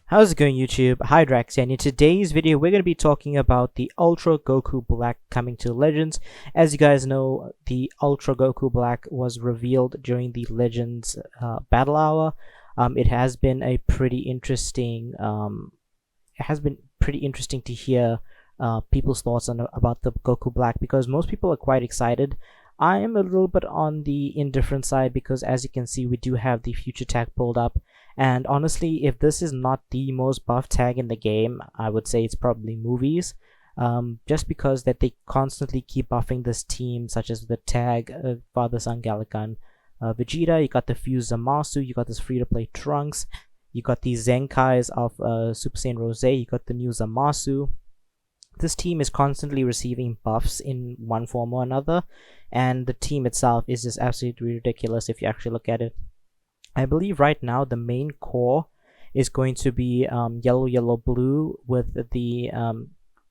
How's it going, YouTube? Hi Drax, and in today's video we're going to be talking about the Ultra Goku Black coming to Legends. As you guys know, the Ultra Goku Black was revealed during the Legends Battle Hour. It has been a pretty interesting to hear people's thoughts on about the Goku Black, because most people are quite excited. I am a little bit on the indifferent side because, as you can see, we do have the future tag pulled up. And honestly, if this is not the most buff tag in the game, I would say it's probably movies. Just because that they constantly keep buffing this team, such as the tag Father Son Galakan Vegeta, you got the Fuse Zamasu, you got this free-to-play Trunks, you got the Zenkais of Super Saiyan Rose, you got the new Zamasu. This team is constantly receiving buffs in one form or another, and the team itself is just absolutely ridiculous if you actually look at it. I believe right now the main core is going to be yellow blue with the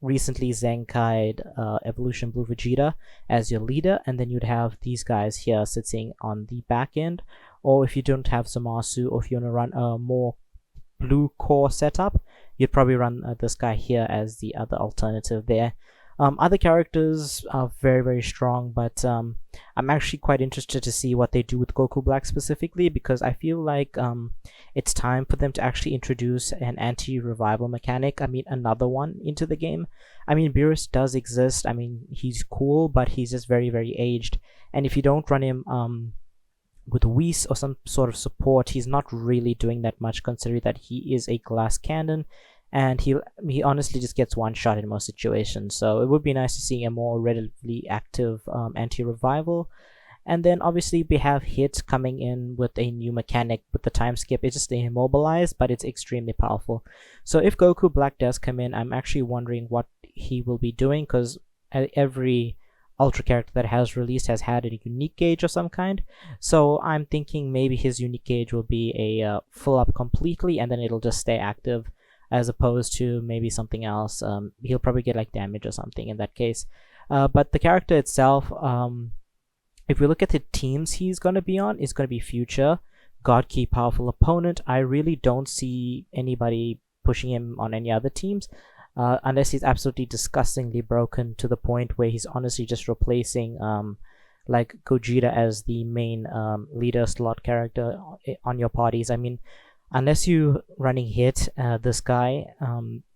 recently Zenkai'd Evolution Blue Vegeta as your leader, and then you'd have these guys here sitting on the back end. Or if you don't have Zamasu, or if you want to run a more blue core setup, you'd probably run this guy here as the other alternative there. Other characters are very strong, but I'm actually quite interested to see what they do with Goku Black specifically, because I feel like it's time for them to actually introduce an anti-revival mechanic. I mean, another one into the game. I mean, Beerus does exist. I mean, he's cool, but he's just very aged, and if you don't run him with Whis or some sort of support, he's not really doing that much, considering that he is a glass cannon and he honestly just gets one shot in most situations. So it would be nice to see a more relatively active anti-revival. And then obviously we have Hit coming in with a new mechanic with the time skip. It's just immobilized, but it's extremely powerful. So if Goku Black does come in, I'm actually wondering what he will be doing, because every Ultra character that has released has had a unique gauge of some kind. So I'm thinking maybe his unique gauge will be a full up completely, and then it'll just stay active, as opposed to maybe something else. He'll probably get like damage or something in that case. But the character itself, if we look at the teams he's going to be on, it's going to be Future, God Key, Powerful Opponent. I really don't see anybody pushing him on any other teams. Unless he's absolutely disgustingly broken to the point where he's honestly just replacing like Gogeta as the main leader slot character on your parties. I mean, unless you running Hit, this guy,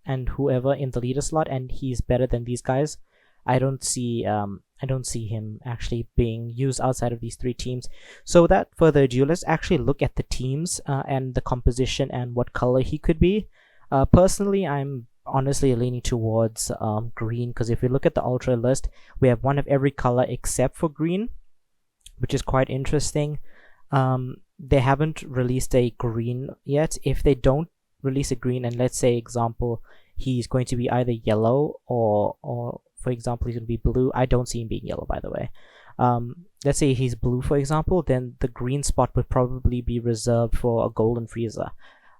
and whoever in the leader slot, and he's better than these guys, I don't see him actually being used outside of these three teams. So without further ado, let's actually look at the teams and the composition and what color he could be. Personally, I'm honestly leaning towards green, because if you look at the Ultra list, we have one of every color except for green, which is quite interesting. They haven't released a green yet. If they don't release a green, and let's say example he's going to be either yellow or for example he's going to be blue. I don't see him being yellow, by the way. Let's say he's blue, for example, then the green spot would probably be reserved for a golden Frieza.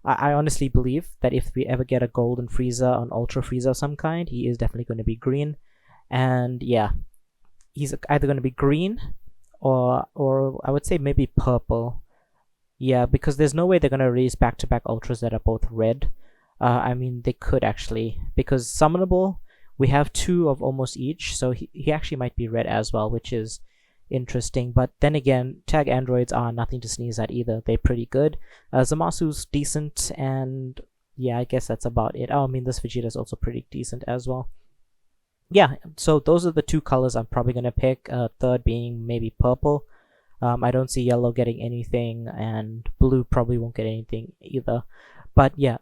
I honestly believe that if we ever get a golden Frieza, an Ultra Frieza of some kind, he is definitely going to be green. And yeah, he's either going to be green or I would say maybe purple. Yeah, because there's no way they're going to release back-to-back Ultras that are both red. I mean, they could actually, because summonable, we have two of almost each, so he actually might be red as well, which is interesting. But then again, tag androids are nothing to sneeze at either. They're pretty good. Zamasu's decent, and yeah, I guess that's about it. Oh, I mean, this Vegeta is also pretty decent as well. Yeah, so those are the two colors I'm probably gonna pick. Third being maybe purple. I don't see yellow getting anything, and blue probably won't get anything either. But yeah,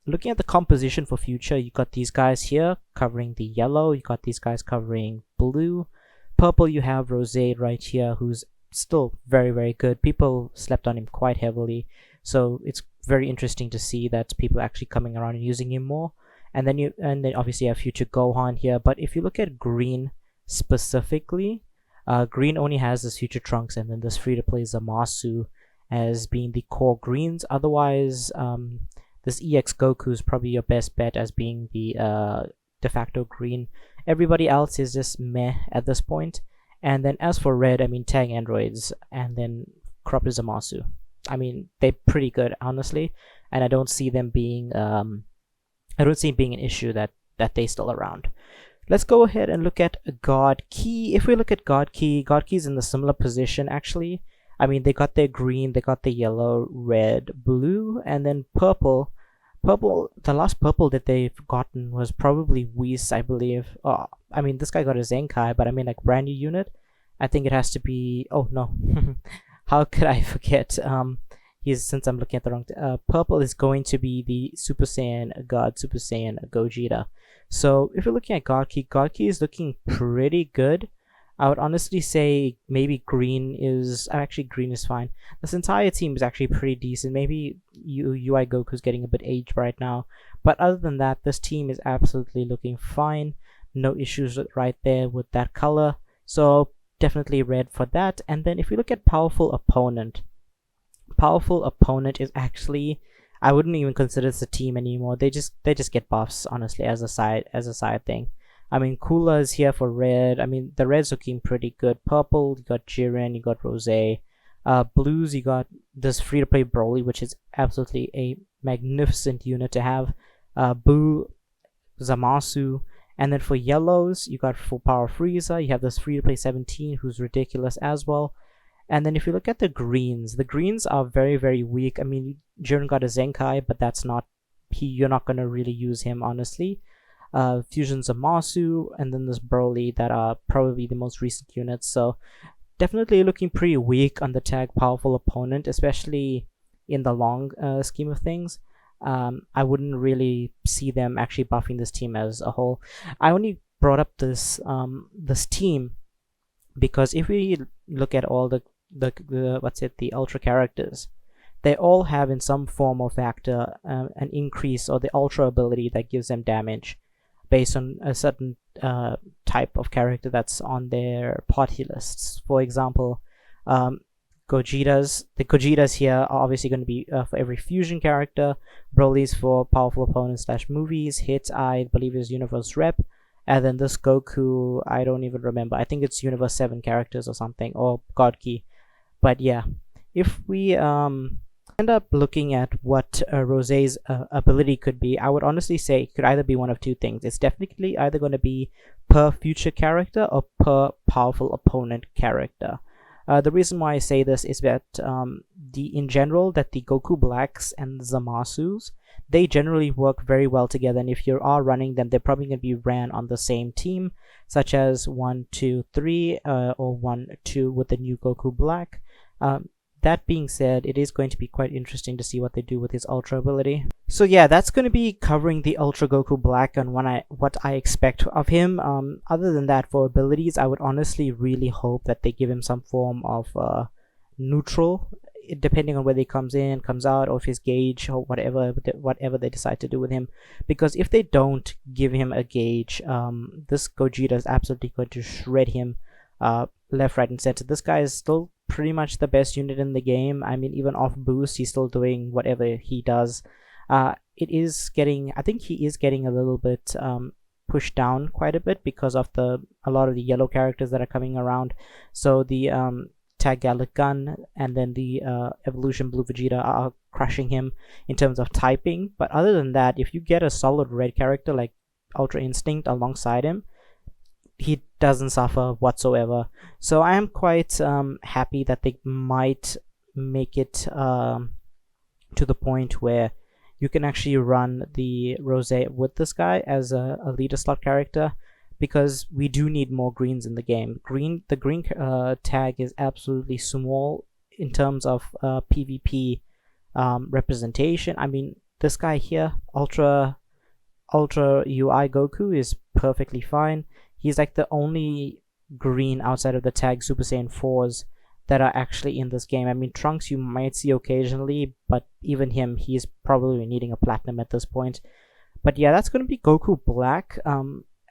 looking at the composition for Future, you got these guys here covering the yellow, you got these guys covering blue. Purple, you have Rose right here, who's still very good. People slept on him quite heavily, so it's very interesting to see that people are actually coming around and using him more. And then obviously you have Future Gohan here. But if you look at green specifically, green only has this Future Trunks and then this free-to-play Zamasu as being the core greens. Otherwise, this EX Goku is probably your best bet as being the de facto green. Everybody else is just meh at this point. And then as for red, I mean, tag androids and then Crop Zamasu. I mean, they're pretty good, honestly. and I don't see them being I don't see it being an issue that they still around. Let's go ahead and look at God Key. If we look at God Key is in the similar position actually. I mean, they got their green, they got the yellow, red, blue, and then purple. Purple, the last purple that they've gotten was probably Whis, I believe. I mean, this guy got a Zenkai, but I mean, like, brand new unit. I think it has to be. Oh no, how could I forget? Since I'm looking at the wrong. Purple is going to be the Super Saiyan God, Super Saiyan Gogeta. So if you're looking at God Key is looking pretty good. I would honestly say maybe green is fine. This entire team is actually pretty decent. Maybe UI Goku's getting a bit aged right now, but other than that, this team is absolutely looking fine. No issues right there with that color. So definitely red for that. And then if you look at powerful opponent is actually, I wouldn't even consider this a team anymore. They just get buffs, honestly, as a side thing. I mean, Kula is here for red. I mean, the red's looking pretty good. Purple, you got Jiren, you got Rose. Blues, you got this free-to-play Broly, which is absolutely a magnificent unit to have. Boo, Zamasu. And then for yellows, you got full power Frieza. You have this free-to-play 17, who's ridiculous as well. And then if you look at the greens are very, very weak. I mean, Jiren got a Zenkai, but that's not... you're not going to really use him, honestly. Fusions of Masu, and then this Broly that are probably the most recent units. So definitely looking pretty weak on the tag powerful opponent, especially in the long scheme of things. I wouldn't really see them actually buffing this team as a whole. I only brought up this this team because if we look at all the ultra characters, they all have in some form or factor an increase or the ultra ability that gives them damage based on a certain type of character that's on their party lists. For example, Gogetas here are obviously going to be for every fusion character. Broly's for powerful opponents / movies. Hit, I believe, is Universe Rep. And then this Goku, I don't even remember. I think it's Universe 7 characters or something, or God Key. But yeah, if we end up looking at what Rose's ability could be, I would honestly say it could either be one of two things. It's definitely either going to be per future character or per powerful opponent character. The reason why I say this is that in general that the Goku Blacks and Zamasus, they generally work very well together, and if you are running them, they're probably going to be ran on the same team, such as 1, 2, 3, or 1, 2 with the new Goku Black. That being said, it is going to be quite interesting to see what they do with his Ultra ability. So yeah, that's going to be covering the Ultra Goku Black and what I expect of him. Other than that, for abilities, I would honestly really hope that they give him some form of neutral, depending on whether he comes in, comes out, or if his gauge or whatever they decide to do with him. Because if they don't give him a gauge, this Gogeta is absolutely going to shred him left, right, and center. This guy is still pretty much the best unit in the game. I mean, even off boost, he's still doing whatever he does. I think he is getting a little bit pushed down quite a bit because of a lot of the yellow characters that are coming around. So the Tag Gallic Gun and then the Evolution Blue Vegeta are crushing him in terms of typing. But other than that, if you get a solid red character like Ultra Instinct alongside him, he doesn't suffer whatsoever. So I am quite happy that they might make it to the point where you can actually run the Rose with this guy as a leader slot character, because we do need more greens in the game. The green tag is absolutely small in terms of PvP representation. I mean, this guy here, Ultra UI Goku, is perfectly fine. He's like the only green outside of the tag Super Saiyan 4s that are actually in this game. I mean, Trunks you might see occasionally, but even him, he's probably needing a platinum at this point. But yeah, that's going to be Goku Black.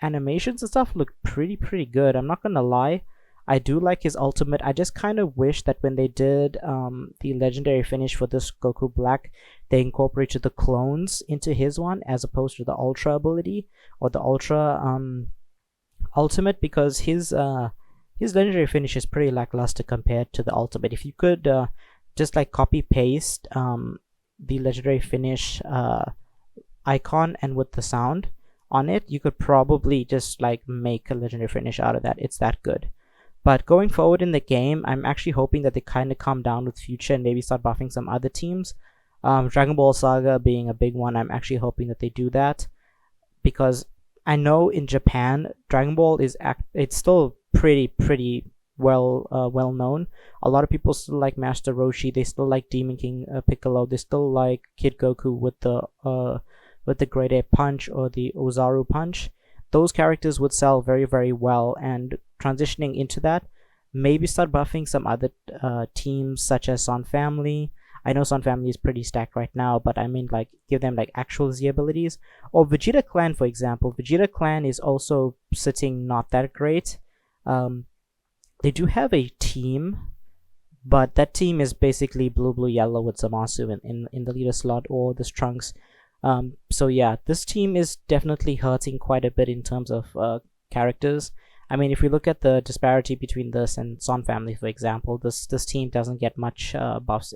Animations and stuff look pretty good. I'm not going to lie. I do like his ultimate. I just kind of wish that when they did the legendary finish for this Goku Black, they incorporated the clones into his one as opposed to the Ultra ability or the Ultra ultimate, because his legendary finish is pretty lackluster compared to the ultimate. If you could just like copy paste the legendary finish icon and with the sound on it, you could probably just like make a legendary finish out of that. It's that good. But going forward in the game, I'm actually hoping that they kind of calm down with Future and maybe start buffing some other teams. Dragon Ball Saga being a big one, I'm actually hoping that they do that, because I know in Japan, Dragon Ball it's still pretty well known. A lot of people still like Master Roshi. They still like Demon King Piccolo. They still like Kid Goku with the Great Ape Punch or the Ozaru Punch. Those characters would sell very well, and transitioning into that, maybe start buffing some other teams such as Son Family. I know Son Family is pretty stacked right now, but I mean, like, give them like actual Z abilities. Or Vegeta Clan, for example. Vegeta Clan is also sitting not that great. They do have a team, but that team is basically blue yellow with Zamasu in the leader slot, or this Trunks. So yeah, this team is definitely hurting quite a bit in terms of characters. I mean, if we look at the disparity between this and Son Family, for example, this team doesn't get much buffs.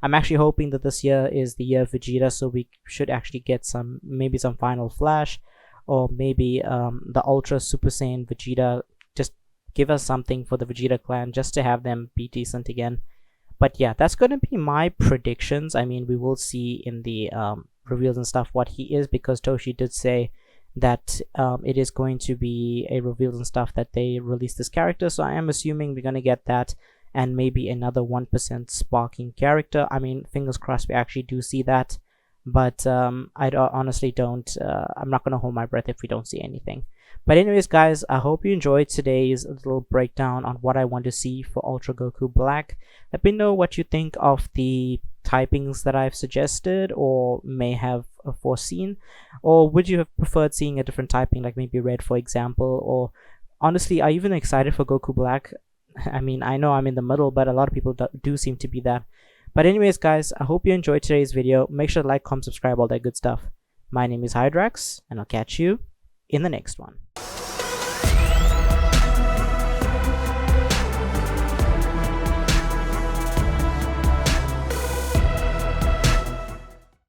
I'm actually hoping that this year is the year of Vegeta, so we should actually get maybe some Final Flash, or maybe the Ultra Super Saiyan Vegeta. Just give us something for the Vegeta Clan just to have them be decent again. But yeah, that's going to be my predictions. I mean, we will see in the reveals and stuff what he is, because Toshi did say that it is going to be a reveals and stuff that they release this character, so I am assuming we're going to get that, and maybe another 1% sparking character. I mean, fingers crossed we actually do see that, but I honestly don't. I'm not going to hold my breath if we don't see anything. But anyways, guys, I hope you enjoyed today's little breakdown on what I want to see for Ultra Goku Black. Let me know what you think of the typings that I've suggested or may have foreseen, or would you have preferred seeing a different typing, like maybe red, for example? Or honestly, are you even excited for Goku Black? I mean, I know I'm in the middle, but a lot of people do seem to be that. But anyways, guys, I hope you enjoyed today's video. Make sure to like, comment, subscribe, all that good stuff. My name is Hydrax, and I'll catch you in the next one.